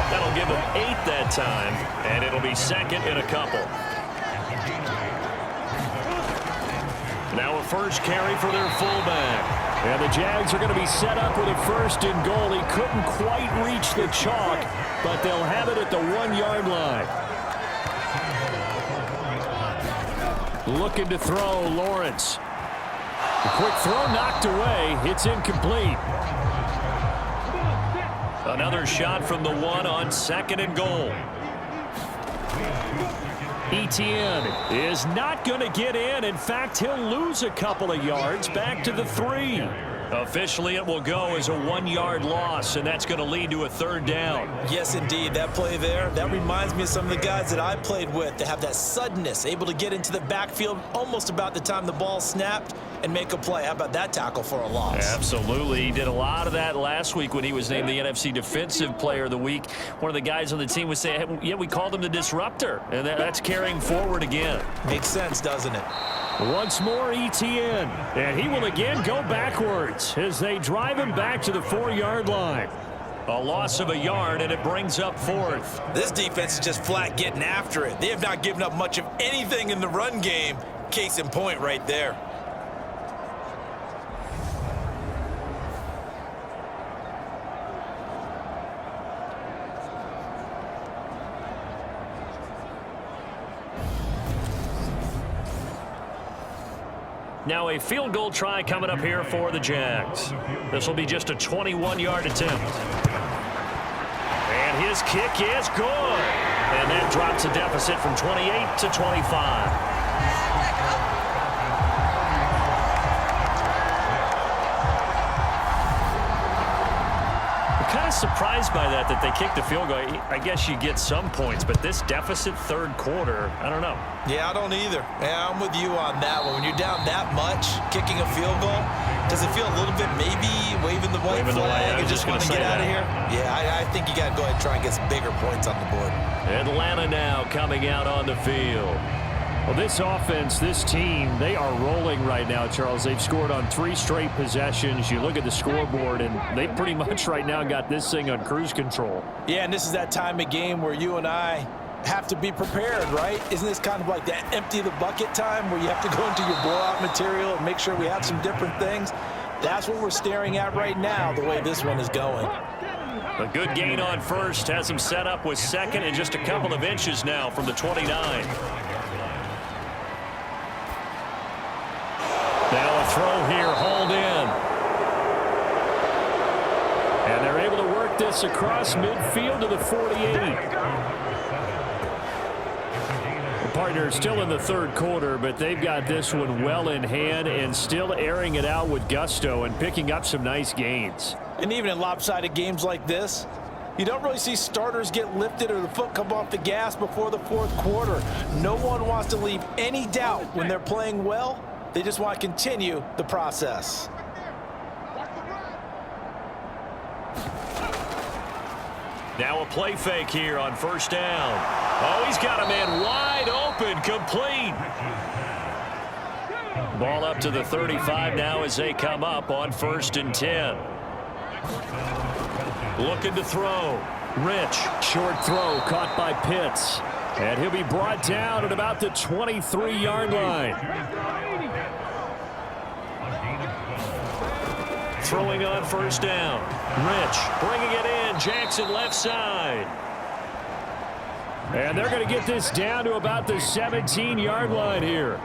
That'll give them 8 that time, and it'll be second in a couple. Now a first carry for their fullback. And the Jags are going to be set up with a first and goal. He couldn't quite reach the chalk, but they'll have it at the 1-yard line. Looking to throw, Lawrence. A quick throw knocked away. It's incomplete. Another shot from the 1 on second and goal. Etienne is not going to get in. In fact, he'll lose a couple of yards back to the 3. Officially, it will go as a 1-yard loss, and that's going to lead to a third down. Yes, indeed. That play there, that reminds me of some of the guys that I played with that have that suddenness, able to get into the backfield almost about the time the ball snapped and make a play. How about that tackle for a loss? Absolutely. He did a lot of that last week when he was named the NFC Defensive Player of the Week. One of the guys on the team would say, hey, yeah, we called him the disruptor, and that's carrying forward again. Makes sense, doesn't it? Once more, Etienne, and he will again go backwards as they drive him back to the 4-yard line. A loss of a yard, and it brings up 4th. This defense is just flat getting after it. They have not given up much of anything in the run game. Case in point right there. Now a field goal try coming up here for the Jags. This will be just a 21-yard attempt. And his kick is good. And that drops a deficit from 28 to 25. Kind of surprised by that they kicked the field goal. I guess you get some points, but this deficit third quarter, I don't know. Yeah, I don't either. Yeah, I'm with you on that one. When you're down that much, kicking a field goal, does it feel a little bit maybe waving the white flag and just want to get out of here? Yeah, I think you got to go ahead and try and get some bigger points on the board. Atlanta now coming out on the field. Well, this offense, this team, they are rolling right now, Charles. They've scored on 3 straight possessions. You look at the scoreboard, and they pretty much right now got this thing on cruise control. Yeah, and this is that time of game where you and I have to be prepared, right? Isn't this kind of like that empty the bucket time where you have to go into your blowout material and make sure we have some different things? That's what we're staring at right now, the way this one is going. A good gain on first has them set up with second and just a couple of inches now from the 29. Now a throw here, hauled in. And they're able to work this across midfield to the 48. The partner is still in the third quarter, but they've got this one well in hand and still airing it out with gusto and picking up some nice gains. And even in lopsided games like this, you don't really see starters get lifted or the foot come off the gas before the fourth quarter. No one wants to leave any doubt when they're playing well. They just want to continue the process. Now a play fake here on first down. Oh, he's got a man wide open, complete. Ball up to the 35 now as they come up on 1st and 10. Looking to throw. Rich, short throw caught by Pitts. And he'll be brought down at about the 23-yard line. Throwing on first down. Rich bringing it in. Jackson left side. And they're going to get this down to about the 17-yard line here.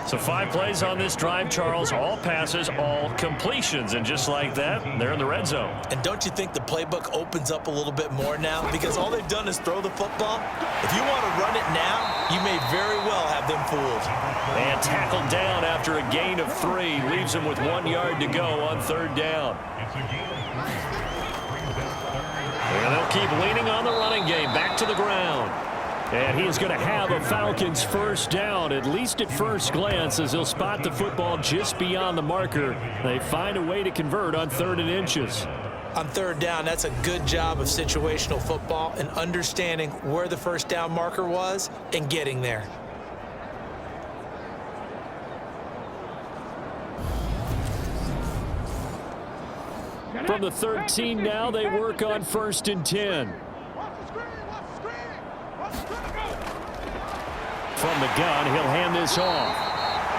So 5 plays on this drive, Charles. All passes, all completions. And just like that, they're in the red zone. And don't you think the playbook opens up a little bit more now? Because all they've done is throw the football. If you want to run it now, you may very well have them fooled. And tackled down after a gain of 3. Leaves him with 1 yard to go on 3rd down. And they'll keep leaning on the running game. Back to the ground. And he's going to have a Falcons first down, at least at first glance, as he'll spot the football just beyond the marker. They find a way to convert on 3rd and inches. On 3rd down, that's a good job of situational football and understanding where the first down marker was and getting there. From the 13 now, they work on 1st and 10. From the gun, he'll hand this off.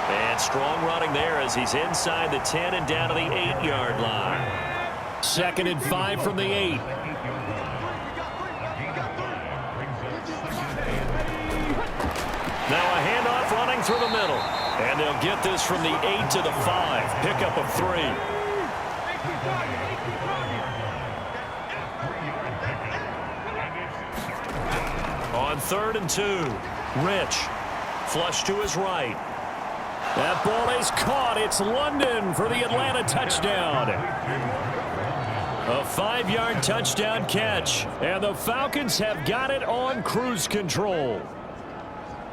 And strong running there as he's inside the 10 and down to the 8-yard line. 2nd and 5 from the 8. Now a handoff running through the middle. And they'll get this from the 8 to the 5. Pickup of 3. On 3rd and 2. Rich. Flush to his right. That ball is caught. It's London for the Atlanta touchdown. A 5-yard touchdown catch. And the Falcons have got it on cruise control.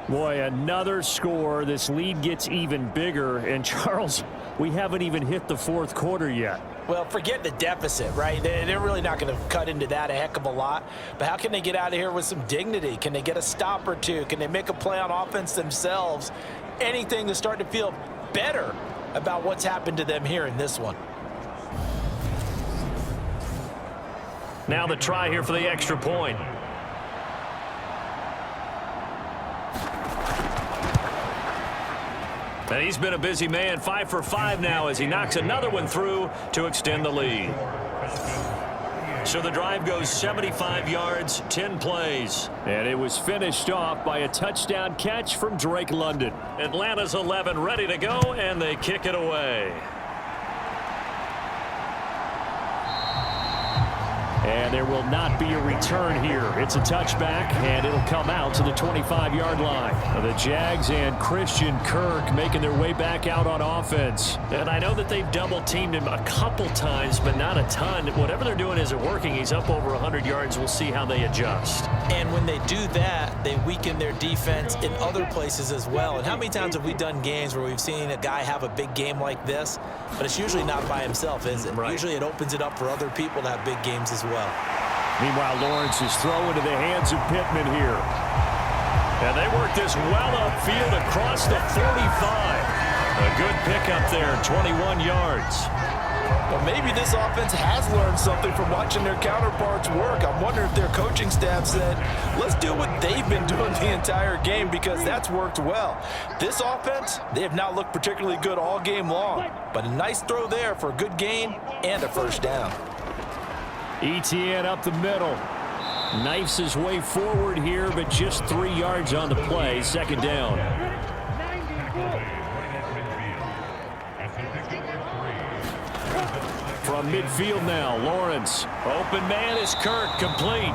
Boy, another score. This lead gets even bigger. And, Charles, we haven't even hit the 4th quarter yet. Well, forget the deficit, right? They're really not going to cut into that a heck of a lot. But how can they get out of here with some dignity? Can they get a stop or two? Can they make a play on offense themselves? Anything to start to feel better about what's happened to them here in this one. Now the try here for the extra point. And he's been a busy man, 5 for 5 now as he knocks another one through to extend the lead. So the drive goes 75 yards, 10 plays. And it was finished off by a touchdown catch from Drake London. Atlanta's 11 ready to go, and they kick it away. And there will not be a return here. It's a touchback, and it'll come out to the 25-yard line. The Jags and Christian Kirk making their way back out on offense. And I know that they've double-teamed him a couple times, but not a ton. Whatever they're doing isn't working. He's up over 100 yards. We'll see how they adjust. And when they do that, they weaken their defense in other places as well. And how many times have we done games where we've seen a guy have a big game like this, but it's usually not by himself, is it? Right. Usually it opens it up for other people to have big games as well. Meanwhile, Lawrence is thrown into the hands of Pittman here. And they work this well upfield across the 45. A good pickup there, 21 yards. Well, maybe this offense has learned something from watching their counterparts work. I wonder if their coaching staff said, let's do what they've been doing the entire game, because that's worked well. This offense, they have not looked particularly good all game long, but a nice throw there for a good gain and a first down. ETN up the middle. Knifes his way forward here, but just 3 yards on the play. 2nd down. From midfield now, Lawrence. Open man is Kirk, complete.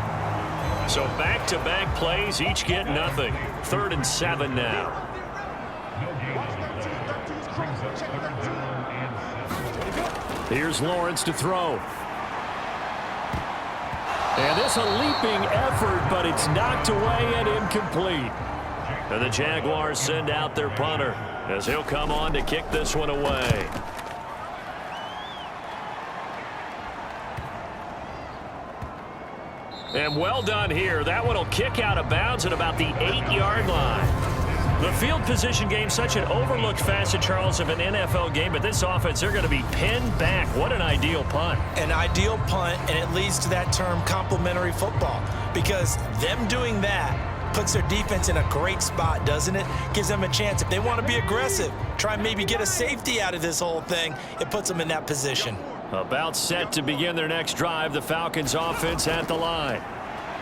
So back-to-back plays, each get nothing. 3rd and 7 now. Here's Lawrence to throw. And this a leaping effort, but it's knocked away and incomplete. And the Jaguars send out their punter as he'll come on to kick this one away. And well done here. That one will kick out of bounds at about the 8-yard line. The field position game, such an overlooked facet, Charles, of an NFL game, but this offense, they're going to be pinned back. What an ideal punt. An ideal punt, and it leads to that term complementary football, because them doing that puts their defense in a great spot, doesn't it? Gives them a chance. If they want to be aggressive, try and maybe get a safety out of this whole thing, it puts them in that position. About set to begin their next drive, the Falcons offense at the line.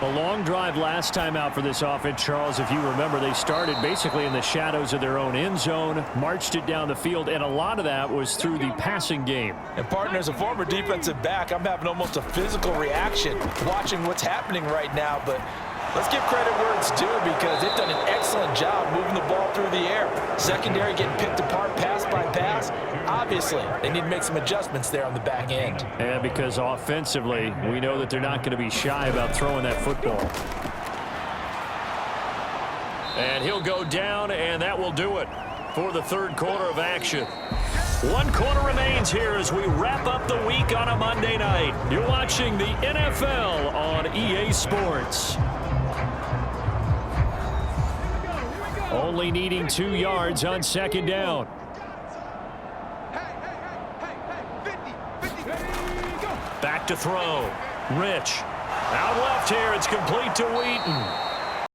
A long drive last time out for this offense, Charles. If you remember, they started basically in the shadows of their own end zone, marched it down the field, and a lot of that was through the passing game. And partner, as a former defensive back, I'm having almost a physical reaction watching what's happening right now, but let's give credit where it's due, because they've done an excellent job moving the ball through the air. Secondary getting picked apart pass by pass. Obviously, they need to make some adjustments there on the back end. And because offensively, we know that they're not going to be shy about throwing that football. And he'll go down, and that will do it for the 3rd quarter of action. 1 quarter remains here as we wrap up the week on a Monday night. You're watching the NFL on EA Sports. Only needing 2 yards on 2nd down. to throw. Rich. Out left here. It's complete to Wheaton.